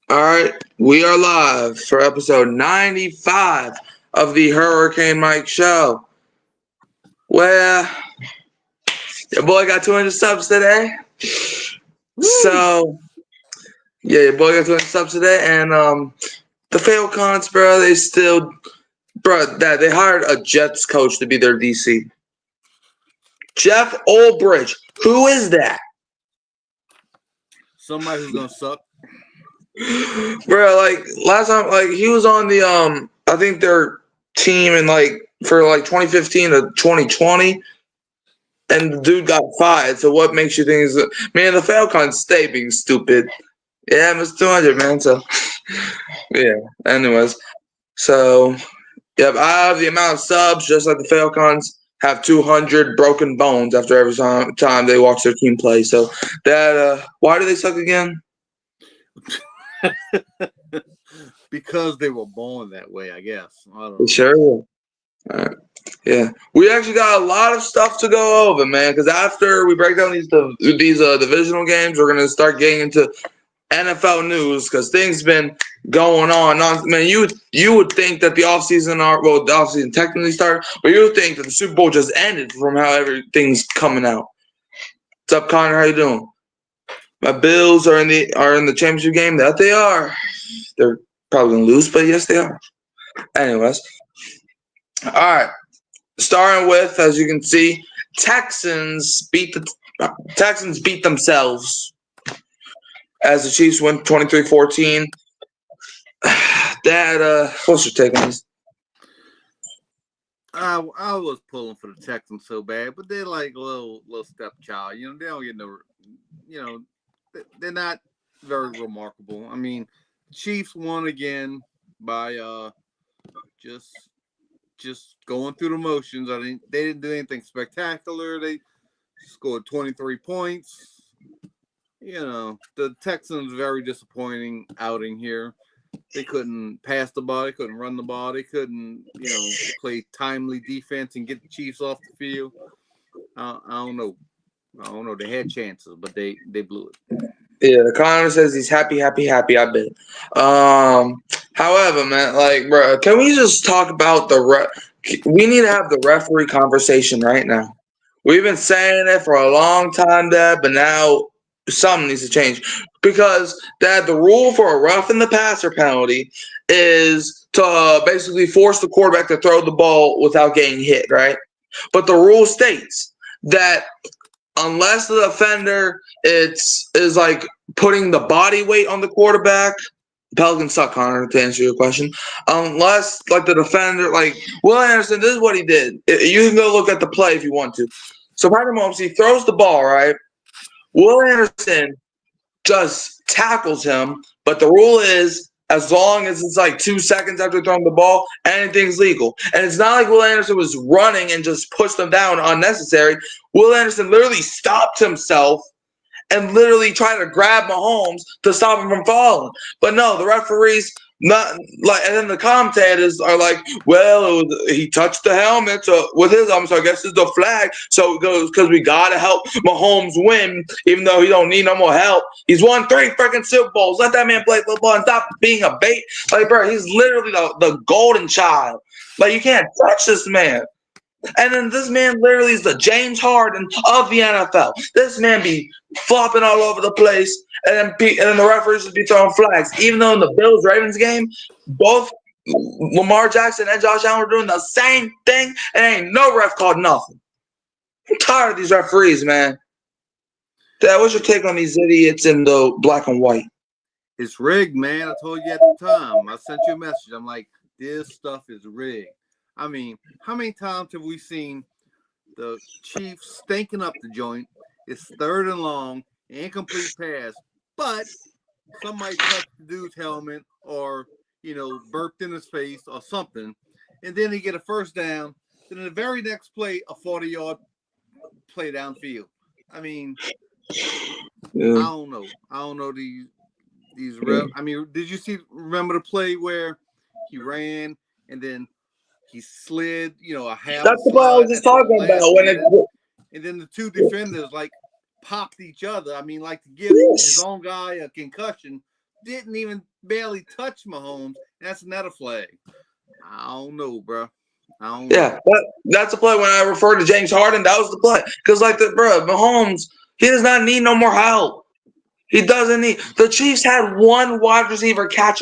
All right, we are live for episode 95 of the Hurricane Mike Show. Where your boy got 200 subs today. Woo! Your boy got 200 subs today, and the Falcons, bro, they hired a Jets coach to be their DC. Jeff Olbridge, who is that? Somebody who's gonna suck. Bro, like last time, like he was on the I think their team in for 2015 to 2020, and the dude got fired. So what makes you think is man? The Falcons stay being stupid. Yeah, it's 200, man. So yeah. Anyways, so yep, I have the amount of subs just like the Falcons have 200 broken bones after every time they watch their team play. So that why do they suck again? Because they were born that way, I guess. I don't know. Sure. Yeah, we actually got a lot of stuff to go over, man. Because after we break down these divisional games, we're gonna start getting into NFL news because things been going on. Man, you would think that the offseason the offseason technically started, but you would think that the Super Bowl just ended from how everything's coming out. What's up, Connor? How you doing? My Bills are in the championship game. That they are. They're probably gonna lose, but yes, they are. Anyways, all right. Starting with, as you can see, Texans beat themselves as the Chiefs win 23-14. Dad, what's your take on this? I was pulling for the Texans so bad, but they're like a little stepchild. They don't get no. They're not very remarkable. I mean, Chiefs won again by just going through the motions. I mean, they didn't do anything spectacular. They scored 23 points. The Texans very disappointing outing here. They couldn't pass the ball. They couldn't run the ball. They couldn't, play timely defense and get the Chiefs off the field. I don't know. They had chances, but they blew it. Yeah, the Connor says he's happy. I bet. However, man, bro, can we just talk about we need to have the referee conversation right now. We've been saying it for a long time, Dad, but now something needs to change because, Dad, the rule for a rough in the passer penalty is to basically force the quarterback to throw the ball without getting hit, right? But the rule states that unless the defender is like putting the body weight on the quarterback, Pelicans suck, Connor, to answer your question. Unless the defender, Will Anderson, this is what he did. You can go look at the play if you want to. So Patrick Mahomes, he throws the ball, right? Will Anderson just tackles him, but the rule is as long as it's 2 seconds after throwing the ball, anything's legal. And it's not like Will Anderson was running and just pushed him down unnecessary. Will Anderson literally stopped himself and literally tried to grab Mahomes to stop him from falling. But no, the referees and then the commentators are like, well, he touched the helmet with his arm, so I guess it's the flag. So it goes because we gotta help Mahomes win, even though he don't need no more help. He's won 3 freaking Super Bowls. Let that man play football and stop being a bait. Bro, he's literally the golden child. You can't touch this man. And then this man literally is the James Harden of the NFL. This man be flopping all over the place, and then the referees would be throwing flags. Even though in the Bills-Ravens game, both Lamar Jackson and Josh Allen were doing the same thing, and ain't no ref called nothing. I'm tired of these referees, man. Dad, what's your take on these idiots in the black and white? It's rigged, man. I told you at the time. I sent you a message. I'm like, this stuff is rigged. I mean, how many times have we seen the Chiefs stinking up the joint? It's 3rd and long, incomplete pass, but somebody touched the dude's helmet or, burped in his face or something, and then they get a first down. Then in the very next play, a 40-yard play downfield. I mean, yeah. I don't know these refs. I mean, remember the play where he ran and then he slid, a half. That's the play I was just talking about. And then the 2 defenders popped each other. I mean, to give his own guy a concussion didn't even barely touch Mahomes. That's another flag. I don't know, bro. I don't know. Yeah, that's the play when I referred to James Harden. That was the play. Because, like, bro, Mahomes, he does not need no more help. He doesn't need. The Chiefs had one wide receiver catch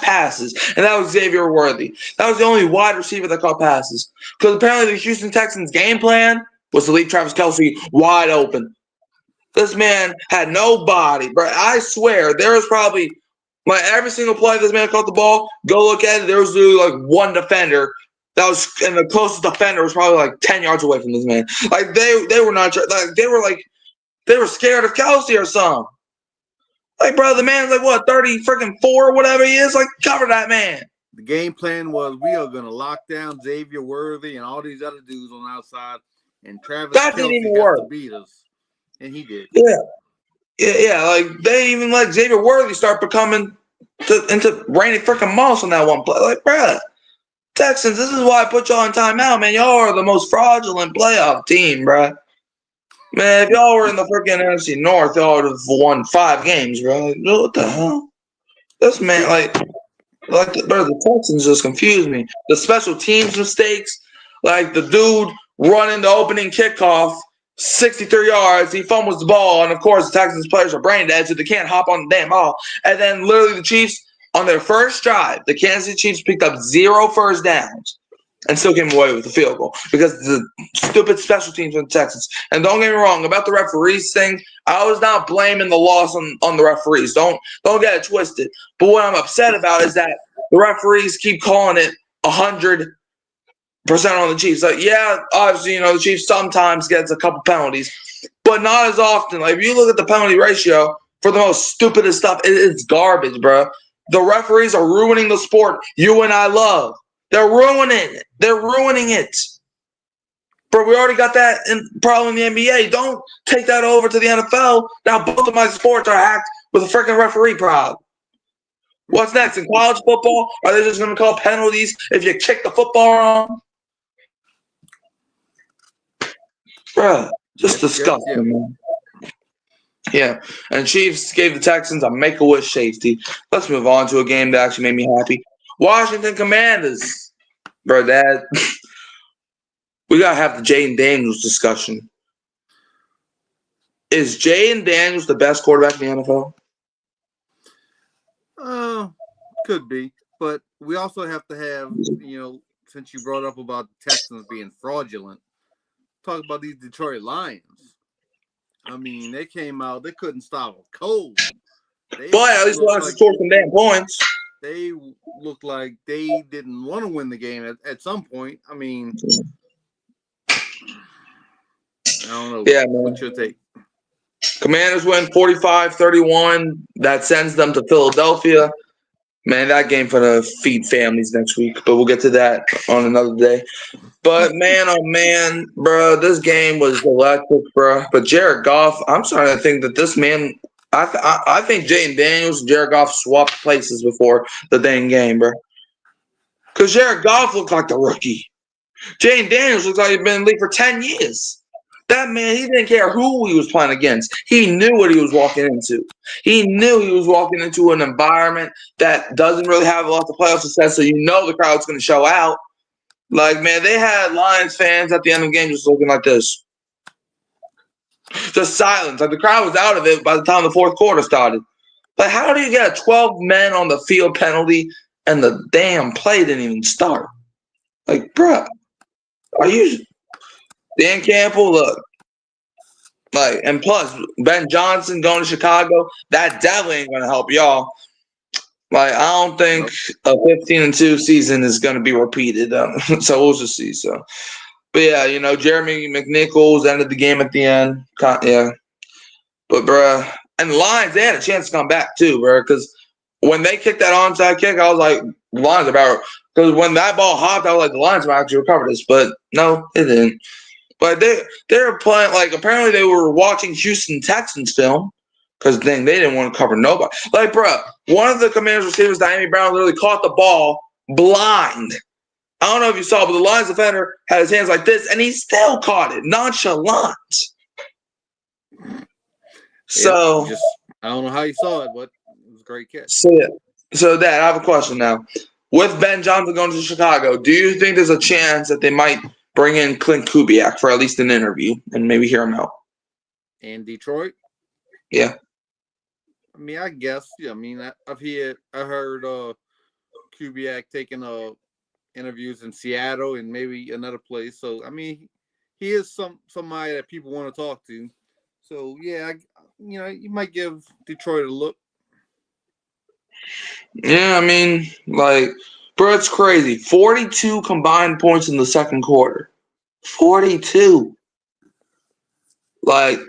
passes, and that was Xavier Worthy. That was the only wide receiver that caught passes. Because apparently the Houston Texans' game plan was to leave Travis Kelce wide open. This man had no body, bro. I swear, there was probably like every single play this man caught the ball. Go look at it. There was literally like one defender that was, and the closest defender was probably like 10 yards away from this man. Like they were not like they were scared of Kelce or something. Like, bro, the man's like what 30 freaking 4 or whatever he is. Like, cover that man. The game plan was we are going to lock down Xavier Worthy and all these other dudes on the outside, and Travis Kelce got to beat us. And he did. Yeah. Like they even let Xavier Worthy start becoming into Randy freaking Moss on that one play. Like, bruh, Texans, this is why I put y'all in timeout, man. Y'all are the most fraudulent playoff team, bruh. Man, if y'all were in the freaking NFC North, y'all would have won 5 games, bro. Like, what the hell? This man, the Texans just confused me. The special teams mistakes, like the dude running the opening kickoff. 63 yards, he fumbles the ball, and of course the Texans players are brain dead, so they can't hop on the damn ball. And then literally the Chiefs, on their first drive, the Kansas City Chiefs picked up 0 first downs and still came away with the field goal because the stupid special teams from the Texans. And don't get me wrong, about the referees thing, I was not blaming the loss on the referees. Don't get it twisted. But what I'm upset about is that the referees keep calling it 100% on the Chiefs. Like, yeah, obviously, the Chiefs sometimes gets a couple penalties, but not as often. Like, if you look at the penalty ratio for the most stupidest stuff, it's garbage, bro. The referees are ruining the sport you and I love. They're ruining it. They're ruining it. Bro, we already got that problem in the NBA. Don't take that over to the NFL. Now both of my sports are hacked with a freaking referee problem. What's next? In college football, are they just going to call penalties if you kick the football wrong? Bruh, just disgusting, man. Yeah, and Chiefs gave the Texans a make-a-wish safety. Let's move on to a game that actually made me happy. Washington Commanders. Bro, Dad, we got to have the Jaden Daniels discussion. Is Jaden Daniels the best quarterback in the NFL? Could be. But we also have to have, since you brought up about the Texans being fraudulent, talk about these Detroit Lions. I mean, they came out, they couldn't stop a cold. But at least Lions scored some damn points. They looked like they didn't want to win the game at some point. I mean, I don't know. Yeah, man. What's your take? Commanders win 45-31. That sends them to Philadelphia. Man, that game for the feed families next week, but we'll get to that on another day. But man, oh man, bro, this game was electric, bro. But Jared Goff, I'm starting to think that this man, I think Jaden Daniels and Jared Goff swapped places before the dang game, bro. Because Jared Goff looked like the rookie. Jaden Daniels looks like he's been in the league for 10 years. That man, he didn't care who he was playing against. He knew what he was walking into. He knew he was walking into an environment that doesn't really have a lot of playoff success, so the crowd's going to show out. Like, man, they had Lions fans at the end of the game just looking like this. Just silence. Like, the crowd was out of it by the time the fourth quarter started. But how do you get a 12 men on the field penalty and the damn play didn't even start? Like, bruh, are you – Dan Campbell, look. Like, and plus, Ben Johnson going to Chicago, that definitely ain't going to help y'all. Like, I don't think a 15-2 season is going to be repeated. So we'll just see. So, but yeah, Jeremy McNichols ended the game at the end. Yeah, but bruh, and the Lions, they had a chance to come back too, bruh. Because when they kicked that onside kick, I was like, the Lions are about. Because when that ball hopped, I was like, the Lions might actually recover this, but no, it didn't. But they were playing like apparently they were watching Houston Texans film. Because they didn't want to cover nobody. Like, bro, one of the Commanders receivers, Diami Brown, literally caught the ball blind. I don't know if you saw, but the Lions defender had his hands like this, and he still caught it. Nonchalant. So. I don't know how you saw it, but it was a great catch. So Dad, I have a question now. With Ben Johnson going to Chicago, do you think there's a chance that they might bring in Clint Kubiak for at least an interview and maybe hear him out? In Detroit? Yeah. I mean, I guess. Yeah, I mean, I heard Kubiak taking interviews in Seattle and maybe another place. So I mean, he is somebody that people want to talk to. So yeah, you might give Detroit a look. Yeah, I mean, like, bro, it's crazy. 42 combined points in the second quarter. 42. Like,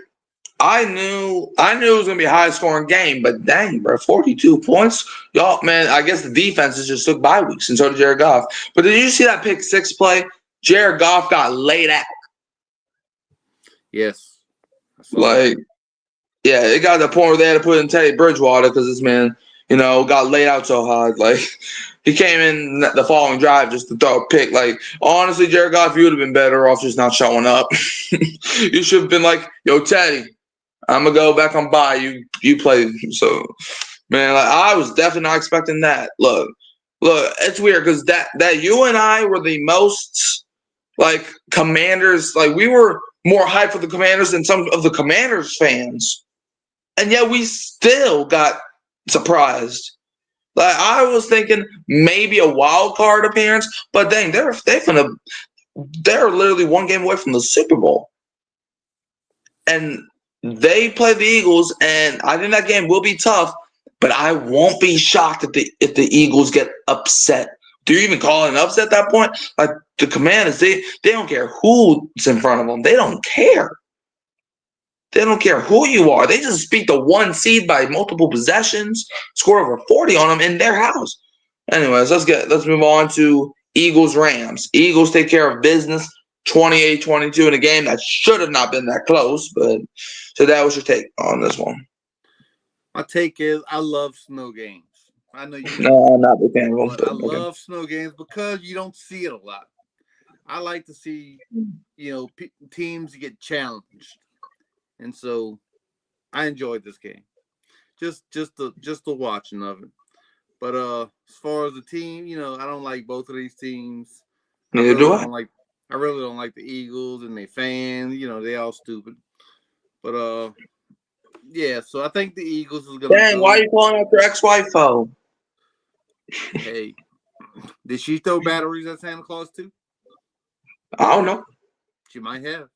I knew it was gonna be a high scoring game, but dang, bro, 42 points. Y'all, man, I guess the defenses just took bye weeks, and so did Jared Goff. But did you see that pick six play? Jared Goff got laid out. Yes. Like, yeah, it got to the point where they had to put in Teddy Bridgewater because this man, got laid out so hard. Like, he came in the following drive just to throw a pick. Like, honestly, Jared Goff, you would have been better off just not showing up. You should have been like, yo, Teddy, I'm going to go back on bye. You play. So, man, like, I was definitely not expecting that. Look, it's weird because that you and I were the most, like, Commanders. Like, we were more hyped for the Commanders than some of the Commanders fans. And yet we still got surprised. Like, I was thinking maybe a wild card appearance, but dang, they're literally one game away from the Super Bowl. And they play the Eagles, and I think that game will be tough, but I won't be shocked if the Eagles get upset. Do you even call it an upset at that point? Like, the Commanders, they don't care who's in front of them. They don't care. They don't care who you are. They just beat the one seed by multiple possessions, score over 40 on them in their house. Anyways, let's move on to Eagles-Rams. Eagles take care of business, 28-22 in a game that should have not been that close. But so that was your take on this one. My take is I love snow games. I know you. No, I'm not a fan of them. But I love snow games because you don't see it a lot. I like to see, teams get challenged. And so I enjoyed this game. Just the watching of it. But as far as the team, I don't like both of these teams. Neither do I. I really don't like the Eagles and their fans, they all stupid. But yeah, so I think the Eagles is gonna. Dang, why are you calling out your ex-wife though? Hey, did she throw batteries at Santa Claus too? I don't know. She might have.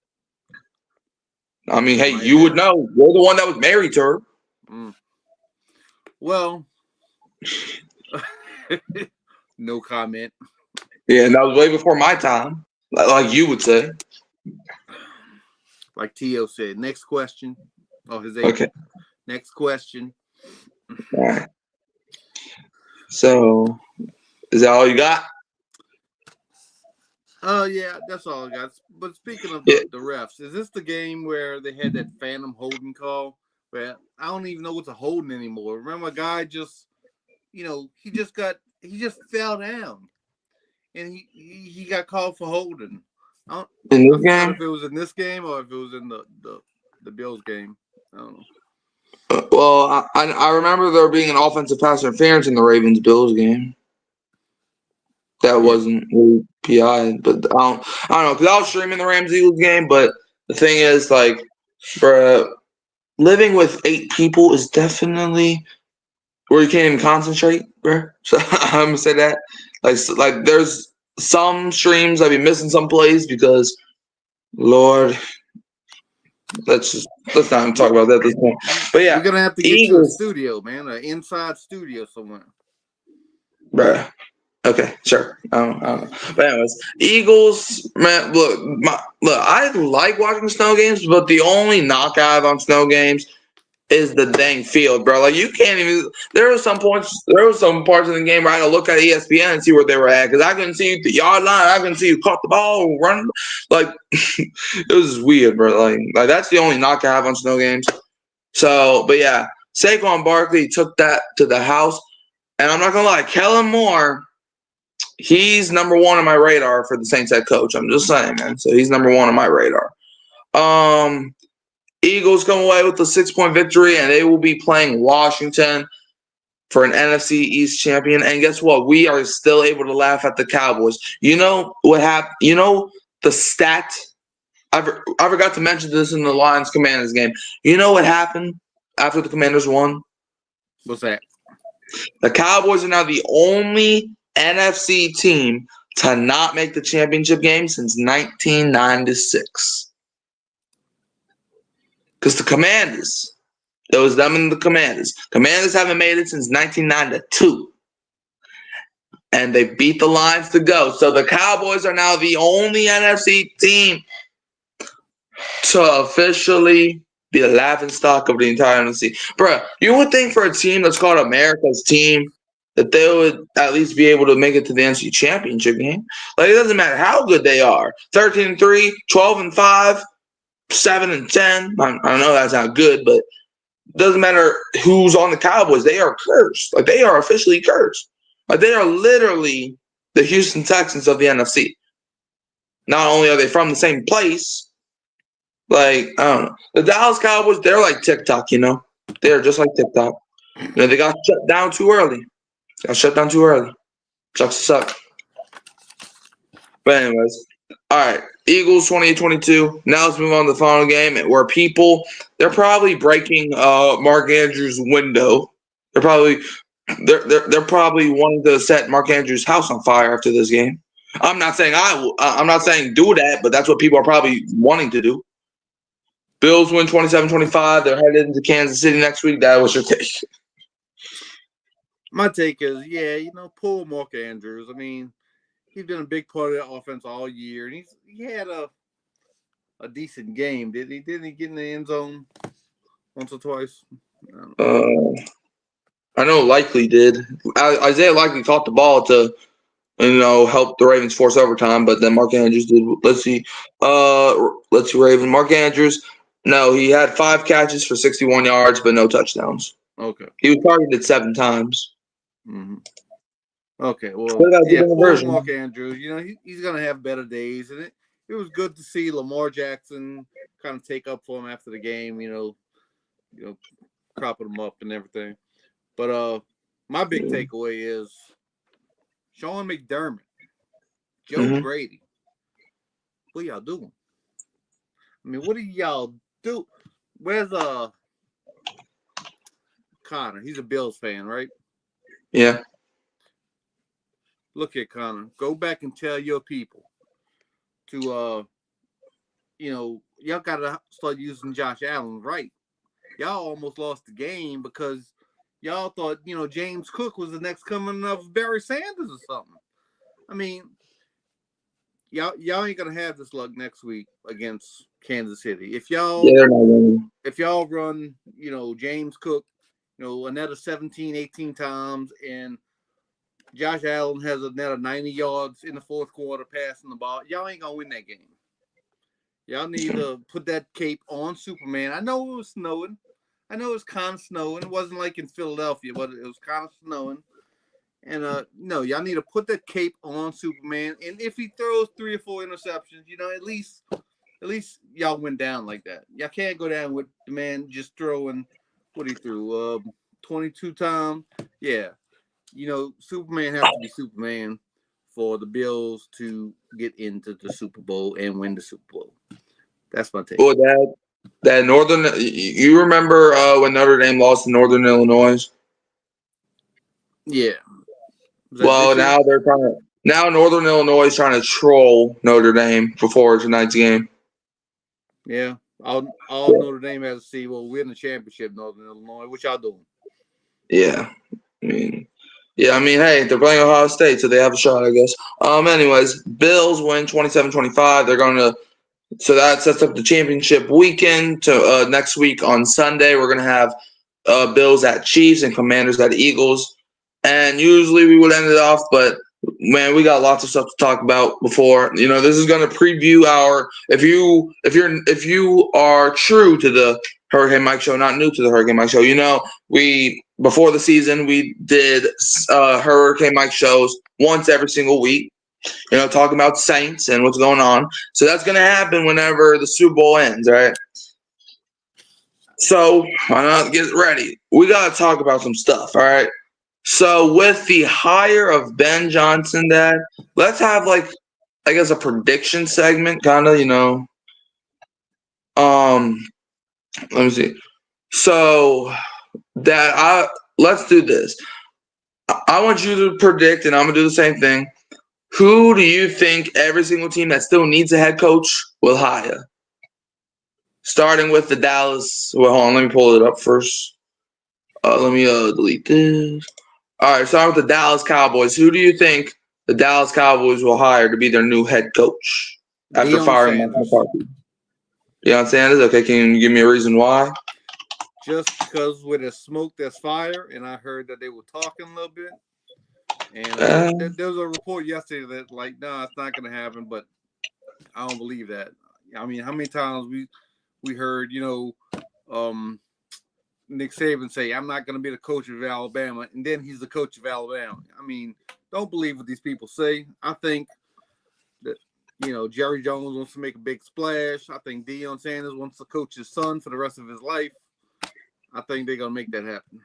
I mean, hey, you would know. You're the one that was married to her. Well, no comment. Yeah, and that was way before my time, like you would say. Like T.O. said. Next question. Oh, his agent. Okay. Next question. All right. So, is that all you got? Yeah, that's all I got. But speaking of the refs, is this the game where they had that phantom holding call? Where I don't even know what's a holding anymore. Remember, a guy just, he just fell down, and he got called for holding. I don't know if it was in this game or if it was in the Bills game. I don't know. Well, I remember there being an offensive pass interference in the Ravens-Bills game. That wasn't really PI, but I don't know, because I was streaming the Rams-Eagles game, but the thing is, like, bruh, living with 8 people is definitely where you can't even concentrate, bruh. So I'm going to say that. Like there's some streams I've been missing some plays because, Lord, let's not even talk about that at this point. But yeah, we're going to have to get you a studio, man, an inside studio somewhere. Bruh. Okay, sure. I don't know. But anyways, Eagles, man, look, I like watching snow games, but the only knockout on snow games is the dang field, bro. Like, you can't even. There were some parts in the game where I had to look at ESPN and see where they were at because I couldn't see the yard line. I couldn't see who caught the ball, run. Like, it was weird, bro. Like that's the only knock I have on snow games. So, but yeah, Saquon Barkley took that to the house, and I'm not gonna lie, Kellen Moore. He's number 1 on my radar for the Saints head coach. I'm just saying, man. So he's number 1 on my radar. Eagles come away with a 6-point victory, and they will be playing Washington. for an NFC East champion. And guess what? We are still able to laugh at the Cowboys. You know what happened? You know the stat? I forgot to mention this in the Lions Commanders game. You know what happened after the Commanders won? What's that? The Cowboys are now the only NFC team to not make the championship game since 1996. Because the Commanders, it was them and the Commanders. Commanders haven't made it since 1992. And they beat the Lions to go. So the Cowboys are now the only NFC team to officially be the laughingstock of the entire NFC. Bruh, you would think for a team that's called America's team that they would at least be able to make it to the NFC Championship game. Like, it doesn't matter how good they are. 13-3, 12-5, 7-10. I know that's not good, but it doesn't matter who's on the Cowboys. They are cursed. Like, they are officially cursed. Like, they are literally the Houston Texans of the NFC. Not only are they from the same place, like, I don't know. The Dallas Cowboys, they're like TikTok, you know? They're just like TikTok. You know, they got shut down too early. Sucks to suck. But anyways, all right. Eagles 28-22. Now let's move on to the final game where they're probably breaking Mark Andrews' window. They're probably wanting to set Mark Andrews' house on fire after this game. I'm not saying do that, but that's what people are probably wanting to do. Bills win 27-25. They're headed into Kansas City next week. That was your take. My take is, pull Mark Andrews. I mean, he's been a big part of that offense all year, and he had a decent game. Didn't he get in the end zone once or twice? I know Likely did. Isaiah Likely caught the ball to help the Ravens force overtime, but then Mark Andrews did. Let's see, Ravens. Mark Andrews. No, he had 5 catches for 61 yards, but no touchdowns. Okay. He was targeted 7 times. Mm-hmm. Okay, well, poor Mark Andrews. He's going to have better days, and it was good to see Lamar Jackson kind of take up for him after the game. Cropping him up and everything. But my big takeaway is Sean McDermott, Joe Brady. What y'all doing? I mean, what do y'all do? Where's Connor? He's a Bills fan, right? Yeah. Look at Connor. Go back and tell your people to y'all gotta start using Josh Allen, right? Y'all almost lost the game because y'all thought, James Cook was the next coming of Barry Sanders or something. I mean, y'all ain't gonna have this luck next week against Kansas City. If y'all run, James Cook, another 17, 18 times, and Josh Allen has another 90 yards in the fourth quarter passing the ball, y'all ain't gonna win that game. Y'all need to put that cape on Superman. I know it was snowing. I know it was kind of snowing. It wasn't like in Philadelphia, but it was kind of snowing. And no, y'all need to put that cape on Superman. And if he throws 3 or 4 interceptions, at least y'all went down like that. Y'all can't go down with the man just throwing what he threw 22 times. Yeah, Superman has to be Superman for the Bills to get into the Super Bowl and win the Super Bowl. That's my take. Well, that Northern, you remember when Notre Dame lost to Northern Illinois? Yeah. Well, now Northern Illinois is trying to troll Notre Dame before tonight's game. Yeah. All Notre Dame has to see, we're in the championship, Northern Illinois. What y'all doing? Yeah. I mean, hey, they're playing Ohio State, so they have a shot, I guess. Anyways, Bills win 27-25. So that sets up the championship weekend to next week on Sunday. We're going to have Bills at Chiefs and Commanders at Eagles. And usually we would end it off, but man, we got lots of stuff to talk about before. This is going to preview if you are true to the Hurricane Mike Show, not new to the Hurricane Mike Show, before the season we did Hurricane Mike shows once every single week. Talking about Saints and what's going on. So that's going to happen whenever the Super Bowl ends, right? So why not get ready? We got to talk about some stuff, all right? So with the hire of Ben Johnson, Dad, let's have like I guess a prediction segment, kind of. Um, let me see. So Dad, let's do this. I want you to predict, and I'm gonna do the same thing. Who do you think every single team that still needs a head coach will hire? Starting with the Dallas. Well, hold on. Let me pull it up first. Let me delete this. All right, starting with the Dallas Cowboys. Who do you think the Dallas Cowboys will hire to be their new head coach after Deion firing Mike Sanders. McCarthy? Deion Sanders. Okay, can you give me a reason why? Just because where there's smoke, there's fire, and I heard that they were talking a little bit. And Uh, there was a report yesterday that like, no, it's not going to happen. But I don't believe that. I mean, how many times we heard, Nick Saban say, "I'm not going to be the coach of Alabama," and then he's the coach of Alabama. I mean, don't believe what these people say. I think that Jerry Jones wants to make a big splash. I think Deion Sanders wants to coach his son for the rest of his life. I think they're going to make that happen.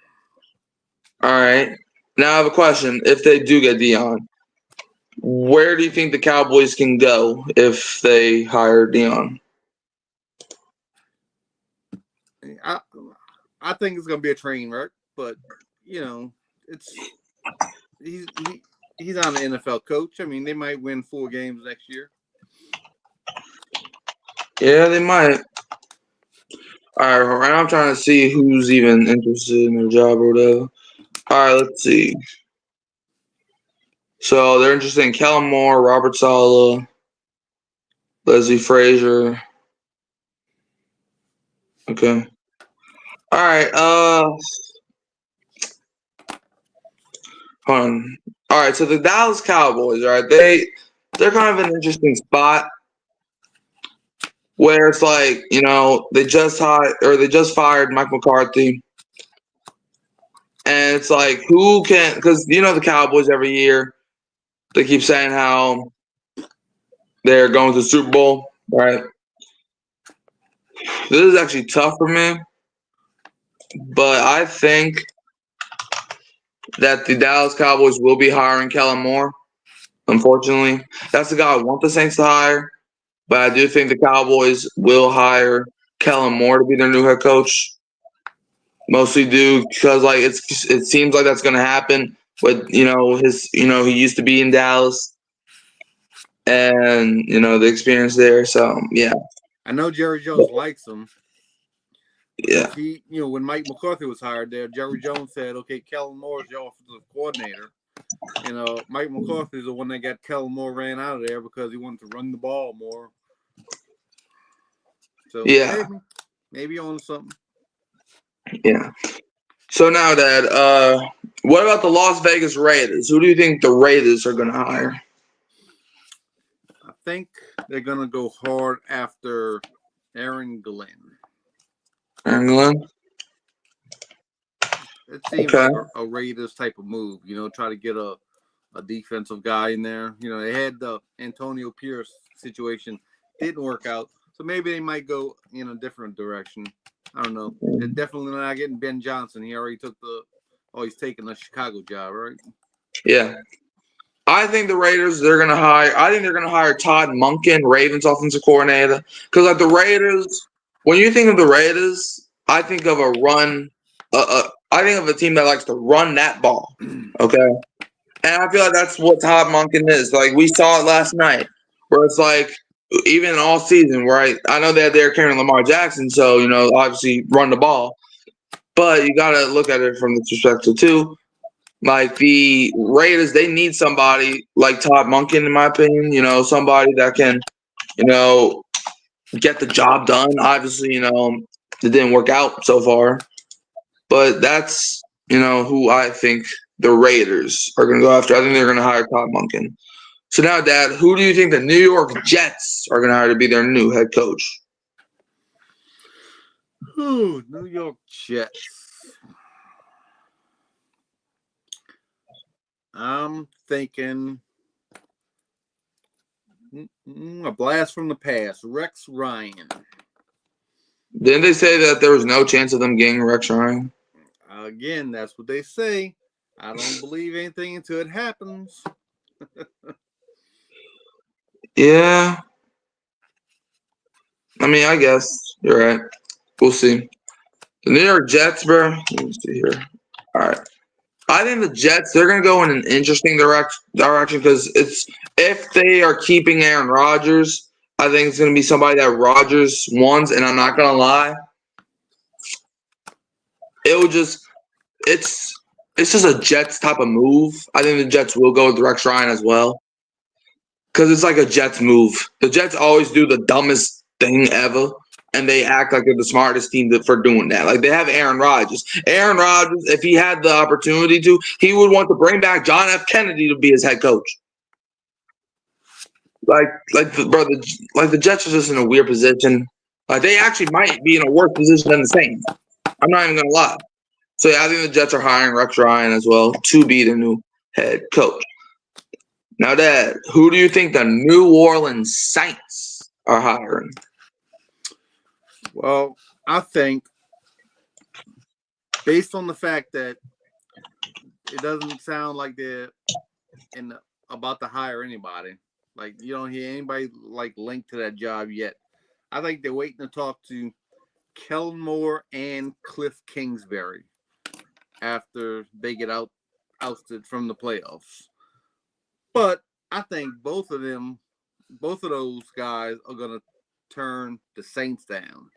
all right. Now I have a question. If they do get Deion, where do you think the Cowboys can go if they hire Deion? I think it's going to be a train wreck, but it's he's not an NFL coach. I mean, they might win 4 games next year. Yeah, they might. All right, right now I'm trying to see who's even interested in their job or whatever. All right, let's see. So they're interested in Kellen Moore, Robert Saleh, Leslie Frazier. Okay. All right. Hold on. All right. So the Dallas Cowboys. All right. They're kind of an interesting spot where it's like they just fired Mike McCarthy, and it's like who can because the Cowboys every year they keep saying how they're going to the Super Bowl, right? This is actually tough for me, but I think that the Dallas Cowboys will be hiring Kellen Moore. Unfortunately, that's the guy I want the Saints to hire, but I do think the Cowboys will hire Kellen Moore to be their new head coach. Mostly due because it seems like that's going to happen with he used to be in Dallas and the experience there. So yeah, I know Jerry Jones likes him yeah, because when Mike McCarthy was hired there, Jerry Jones said, "Okay, Kellen Moore is your offensive coordinator." And Mike McCarthy is the one that got Kellen Moore ran out of there because he wanted to run the ball more. So yeah, maybe on something. yeah. So now, Dad, what about the Las Vegas Raiders? Who do you think the Raiders are going to hire? I think they're gonna go hard after Aaron Glenn. Aaron Glenn? It seems Okay. like a Raiders type of move. Try to get a defensive guy in there. They had the Antonio Pierce situation, didn't work out, so maybe they might go in a different direction. I don't know. They're definitely not getting Ben Johnson. He already took he's taking the Chicago job, right? Yeah. I think the Raiders, I think they're going to hire Todd Monken, Ravens offensive coordinator. Because like the Raiders, when you think of the Raiders, I think of a run. I think of a team that likes to run that ball. Okay. And I feel like that's what Todd Monken is. Like we saw it last night, where it's like even all season, right? I know that they're carrying Lamar Jackson, so obviously run the ball. But you got to look at it from the perspective too. Like the Raiders, they need somebody like Todd Monken, in my opinion. Somebody that can, get the job done. Obviously, it didn't work out so far, but that's who I think the Raiders are going to go after. I think they're going to hire Todd Monken. So now, Dad, who do you think the New York Jets are going to hire to be their new head coach? Ooh, New York Jets. I'm thinking a blast from the past. Rex Ryan. Didn't they say that there was no chance of them getting Rex Ryan? Again, that's what they say. I don't believe anything until it happens. Yeah. I mean, I guess you're right. We'll see. The New York Jets, bro. Let me see here. All right. I think the Jets, they're going to go in an interesting direction because it's if they are keeping Aaron Rodgers, I think it's going to be somebody that Rodgers wants. And I'm not going to lie, it will just it's just a Jets type of move. I think the Jets will go with Rex Ryan as well because it's like a Jets move. The Jets always do the dumbest thing ever, and they act like they're the smartest team for doing that. Like they have Aaron Rodgers. Aaron Rodgers, if he had the opportunity to, he would want to bring back John F. Kennedy to be his head coach. Like the Jets are just in a weird position. Like they actually might be in a worse position than the Saints. I'm not even gonna lie. So yeah, I think the Jets are hiring Rex Ryan as well to be the new head coach. Now, Dad, who do you think the New Orleans Saints are hiring? Well, I think based on the fact that it doesn't sound like they're about to hire anybody. Like you don't hear anybody like linked to that job yet. I think they're waiting to talk to Kellen Moore and Cliff Kingsbury after they get ousted from the playoffs. But I think both of those guys are gonna turn the Saints down.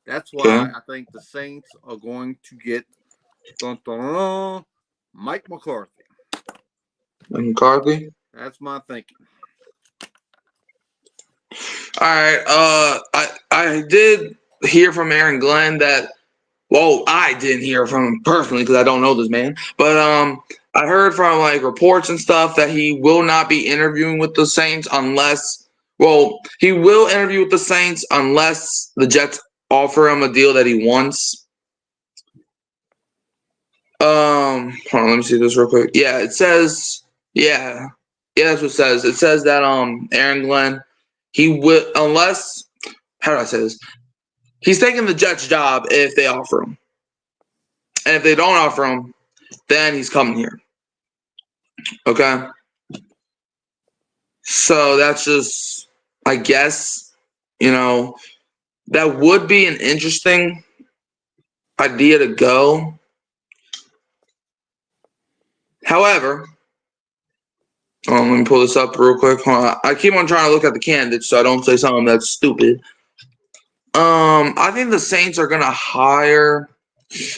That's why I think the Saints are going to get Mike McCarthy. McCarthy? That's my thinking. All right. I did hear from Aaron Glenn that. Well, I didn't hear from him personally because I don't know this man. But I heard from like reports and stuff that he will not be interviewing with the Saints unless. Well, he will interview with the Saints unless the Jets offer him a deal that he wants. Hold on, let me see this real quick. Yeah, it says. Yeah, that's what it says. It says that Aaron Glenn, he will unless. How do I say this? He's taking the Jets job if they offer him. And if they don't offer him, then he's coming here. Okay? So that's just, I guess, that would be an interesting idea to go. However, let me pull this up real quick. I keep on trying to look at the candidates so I don't say something that's stupid. I think the Saints are going to hire.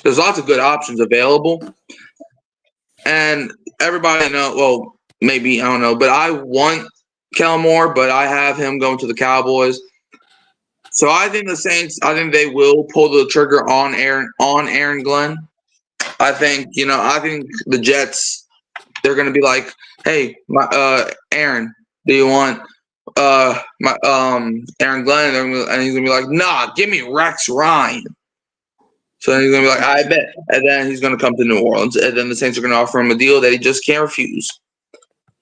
There's lots of good options available. And everybody know, well, maybe, I don't know, but I want Kellen Moore, but I have him going to the Cowboys. So I think the Saints, I think they will pull the trigger on Aaron Glenn. I think the Jets, they're gonna be like, hey, Aaron, do you want my Aaron Glenn? And he's gonna be like, nah, give me Rex Ryan. So then he's gonna be like, I bet. And then he's gonna come to New Orleans, and then the Saints are gonna offer him a deal that he just can't refuse.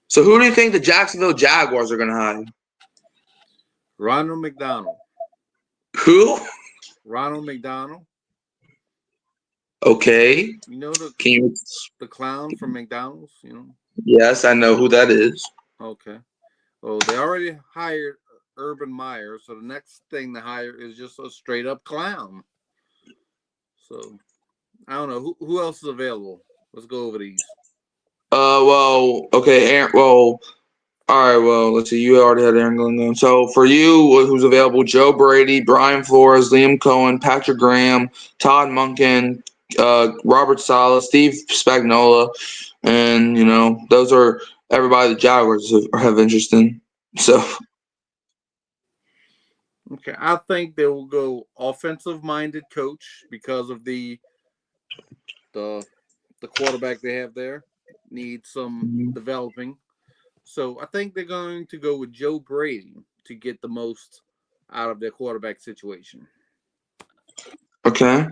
So who do you think the Jacksonville Jaguars are gonna hire? Ronald McDonald. Who? Ronald McDonald. Okay. You know the clown from McDonald's, Yes, I know who that is. Okay. Well, they already hired Urban Meyer, so the next thing to hire is just a straight up clown. So I don't know who else is available. Let's go over these. Well, okay, Aaron. Well, all right. Well, let's see. You already had Aaron Glenn. So for you, who's available? Joe Brady, Brian Flores, Liam Cohen, Patrick Graham, Todd Monken, Robert Saleh, Steve Spagnuolo, and those are everybody the Jaguars have interest in. So. Okay, I think they will go offensive-minded coach because of the quarterback they have there needs some developing. So I think they're going to go with Joe Brady to get the most out of their quarterback situation. Okay.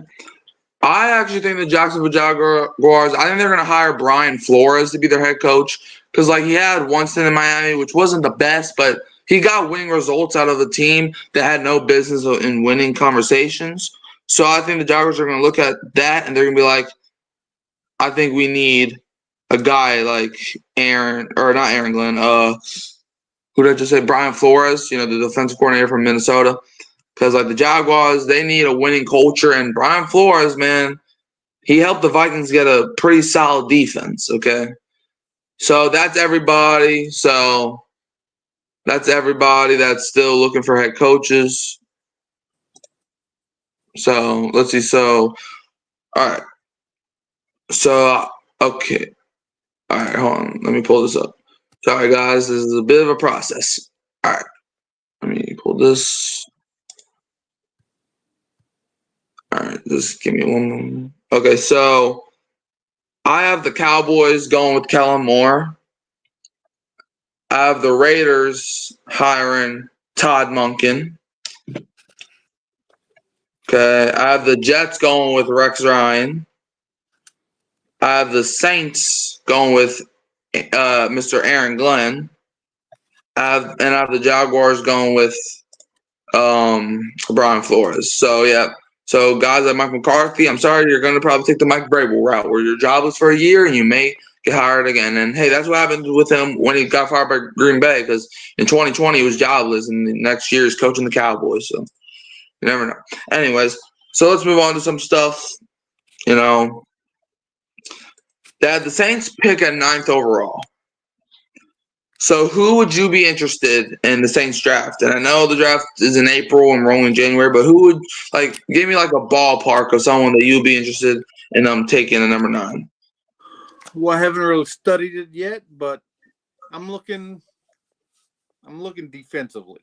I actually think the Jacksonville Jaguars, I think they're going to hire Brian Flores to be their head coach because, he had one stint in Miami, which wasn't the best, but he got winning results out of a team that had no business in winning conversations. So I think the Jaguars are going to look at that, and they're going to be like, I think we need a guy like not Aaron Glenn. Who did I just say? Brian Flores. The defensive coordinator from Minnesota. Because like the Jaguars, they need a winning culture, and Brian Flores, man, he helped the Vikings get a pretty solid defense. Okay, so that's everybody. So that's everybody that's still looking for head coaches. So let's see. So all right. So okay. All right. Hold on. Let me pull this up. Sorry, guys. This is a bit of a process. All right. Let me pull this. All right. Just give me one moment. Okay. So I have the Cowboys going with Kellen Moore. I have the Raiders hiring Todd Monken. Okay. I have the Jets going with Rex Ryan. I have the Saints going with Mr. Aaron Glenn. I have the Jaguars going with Brian Flores. So yeah. So guys like Mike McCarthy, I'm sorry, you're gonna probably take the Mike Vrabel route where you're jobless for a year and you may get hired again. And hey, that's what happened with him when he got fired by Green Bay, because in 2020 he was jobless and the next year he's coaching the Cowboys. So you never know. Anyways, so let's move on to some stuff. That the Saints pick at 9th overall. So who would you be interested in the Saints draft? And I know the draft is in April and we're only in January, but who would give me like a ballpark of someone that you'd be interested in taking at number 9? Well, I haven't really studied it yet, but I'm looking defensively.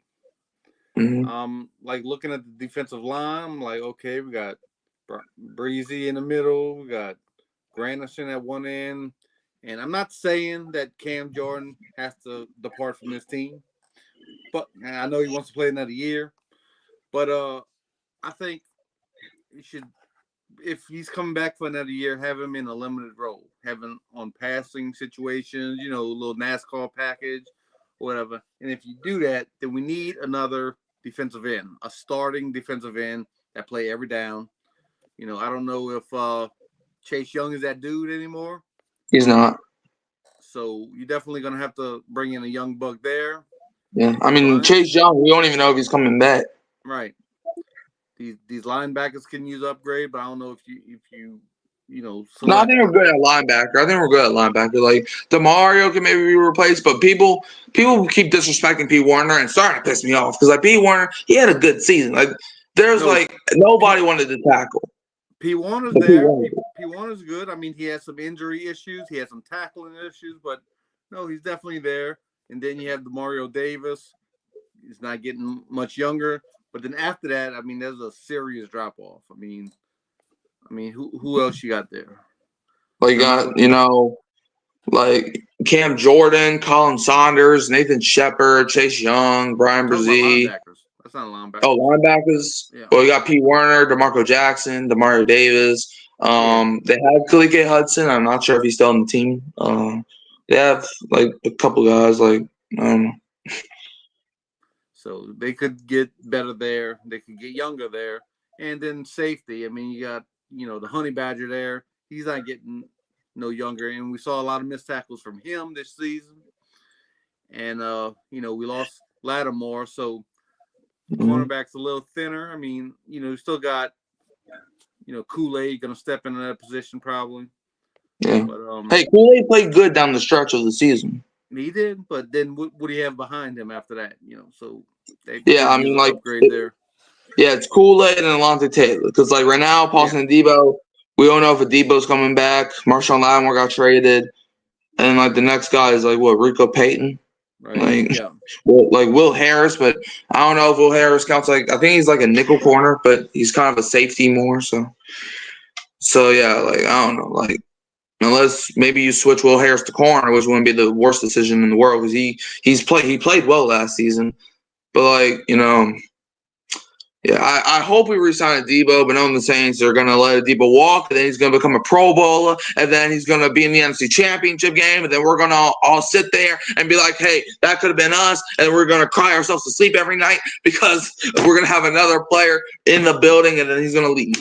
Mm-hmm. Like looking at the defensive line, I'm like, okay, we got Breezy in the middle, we got Granderson at one end. And I'm not saying that Cam Jordan has to depart from this team, but I know he wants to play another year. But I think he should, if he's coming back for another year, have him in a limited role, have him on passing situations, a little NASCAR package, whatever. And if you do that, then we need another defensive end, a starting defensive end that play every down. I don't know if Chase Young is that dude anymore. He's not. So you're definitely going to have to bring in a young buck there. Yeah, I mean, Chase Young, we don't even know if he's coming back. Right. These linebackers can use upgrade, but I don't know if you No, I think we're good at linebacker. Like DeMario can maybe be replaced, but people keep disrespecting P. Warner and starting to piss me off because P. Warner, he had a good season. Like there's nobody wanted to tackle. P. Warner's there. P. Warner's good. I mean, he has some injury issues. He has some tackling issues, but no, he's definitely there. And then you have Demario Davis. He's not getting much younger. But then after that, I mean, there's a serious drop off. I mean, who else you got there? Well, you got, like Cam Jordan, Colin Saunders, Nathan Shepard, Chase Young, Brian Brzee. That's not a linebacker. Oh, linebackers? Yeah. Well, you got P. Warner, DeMarco Jackson, Demario Davis. They have Kalike Hudson. I'm not sure if he's still on the team. They have like a couple guys, I don't know. So they could get better there. They could get younger there. And then safety. I mean, you got, the Honey Badger there. He's not getting no younger. And we saw a lot of missed tackles from him this season. And, we lost Lattimore. So the cornerback's a little thinner. I mean, you still got, Kool-Aid going to step into that position probably. Yeah. But, hey, Kool-Aid played good down the stretch of the season. He did, but then what do you have behind him after that? So they upgrade there. Yeah, it's Kool-Aid and Alontae Taylor. Because right now, Paulson Adebo, we don't know if Adebo's coming back. Marshawn Lattimore got traded, and the next guy is Rico Payton. Right. Will Harris, but I don't know if Will Harris counts. I think he's a nickel corner, but he's kind of a safety more. So yeah, I don't know, unless maybe you switch Will Harris to corner, which wouldn't be the worst decision in the world because he played well last season. But yeah, I hope we re-sign Adebo, but knowing the Saints, they're gonna let Adebo walk, and then he's gonna become a Pro Bowler, and then he's gonna be in the NFC Championship game, and then we're gonna all sit there and be like, "Hey, that could have been us," and we're gonna cry ourselves to sleep every night because we're gonna have another player in the building, and then he's gonna leave.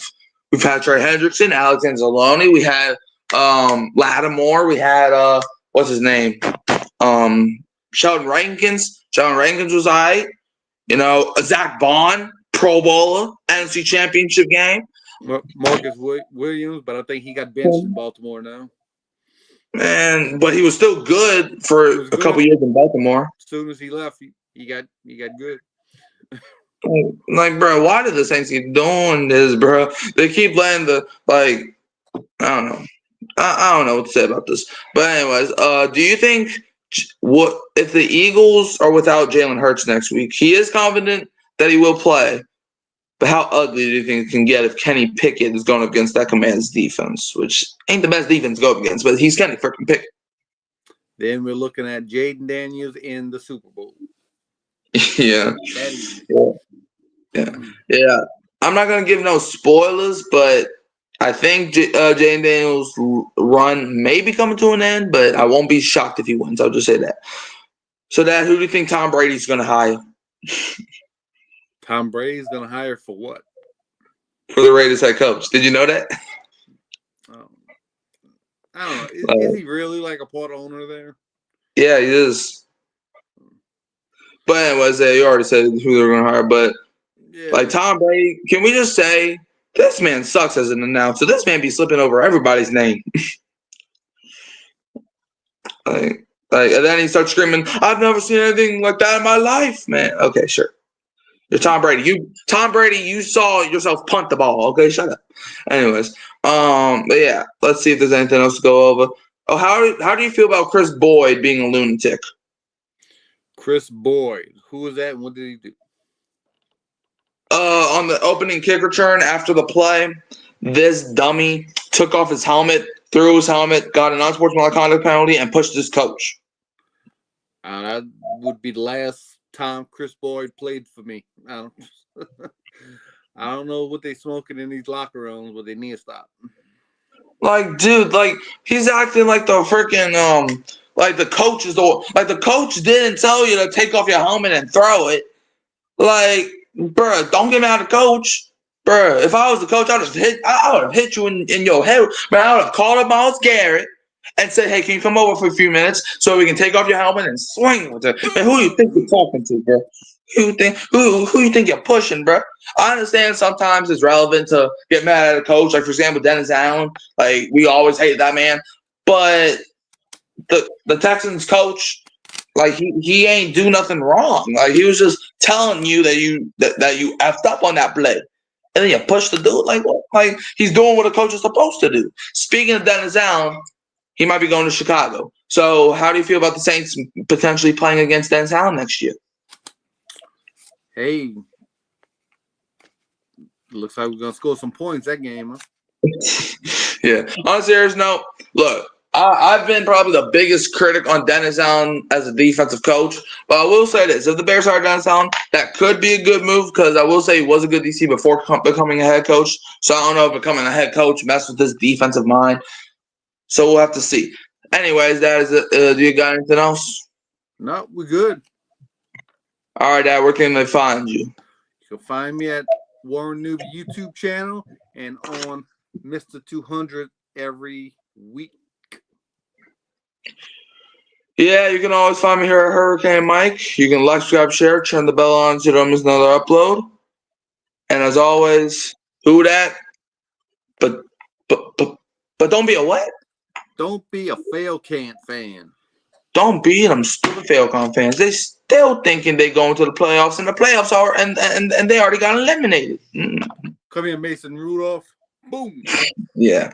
We've had Trey Hendrickson, Alex Anzalone. We had Lattimore. We had what's his name? Sheldon Rankins. Sheldon Rankins was alright. You know, Zach Bond, Pro Bowler, NFC Championship game. Marcus Williams, but I think he got benched in Baltimore now. Man, but he was still good for a couple years in Baltimore. As soon as he left, he got good. Like, bro, why do the Saints keep doing this, bro? They keep letting I don't know. I don't know what to say about this. But anyways, do you think what if the Eagles are without Jalen Hurts next week? He is confident that he will play. But how ugly do you think it can get if Kenny Pickett is going up against that Commanders defense, which ain't the best defense to go up against, but he's Kenny freaking Pickett. Then we're looking at Jaden Daniels in the Super Bowl. Yeah. I'm not going to give no spoilers, but I think Jaden Daniels' run may be coming to an end, but I won't be shocked if he wins. I'll just say that. So, Dad, who do you think Tom Brady's going to hire? Tom Brady's going to hire for what? For the Raiders head coach. Did you know that? I don't know. Is he really like a part owner there? Yeah, he is. But anyways, you already said who they're going to hire. But like Tom Brady, can we just say this man sucks as an announcer? This man be slipping over everybody's name. and then he starts screaming, "I've never seen anything like that in my life, man." Okay, sure. You're Tom Brady. Tom Brady, you saw yourself punt the ball. Okay, shut up. Anyways, but yeah, let's see if there's anything else to go over. Oh, how do you feel about Chris Boyd being a lunatic? Chris Boyd, who was that and what did he do? On the opening kick return after the play, this dummy took off his helmet, threw his helmet, got an unsportsmanlike conduct penalty, and pushed his coach. That would be the last time Chris Boyd played for me. I don't know what they smoking in these locker rooms, but they need to stop. Like, dude, like he's acting like the freaking like the coach the coach didn't tell you to take off your helmet and throw it. Like, bruh, don't get mad at the coach. Bruh, if I was the coach, I would have hit you in your head. Man, I would have called up Myles Garrett and said, "Hey, can you come over for a few minutes so we can take off your helmet and swing with it?" Man, who you think you're talking to, bro? Who you think you're pushing, bro? I understand sometimes it's relevant to get mad at a coach. Like, for example, Dennis Allen. Like, we always hate that man. But the Texans coach, like, he ain't do nothing wrong. Like, he was just telling you that you effed up on that play. And then you push the dude. Like, what? Like, he's doing what a coach is supposed to do. Speaking of Dennis Allen, he might be going to Chicago. So how do you feel about the Saints potentially playing against Dennis Allen next year? Hey, looks like we're going to score some points that game, huh? Yeah. On a serious note, look, I've been probably the biggest critic on Dennis Allen as a defensive coach, but I will say this. If the Bears hire Dennis Allen, that could be a good move because I will say he was a good DC before becoming a head coach. So I don't know if becoming a head coach mess with his defensive mind. So we'll have to see. Anyways, do you got anything else? No, we're good. All right, Dad, where can they find you? You can find me at Warren Newby YouTube channel and on Mr. 200 every week. Yeah, you can always find me here at Hurricane Mike. You can like, subscribe, share, turn the bell on so you don't miss another upload. And as always, who that? But don't be a what? Don't be a fail-cant fan. Don't be them stupid Falcon fans. They still thinking they going to the playoffs, and the playoffs are and they already got eliminated. Come here, Mason Rudolph. Boom. Yeah.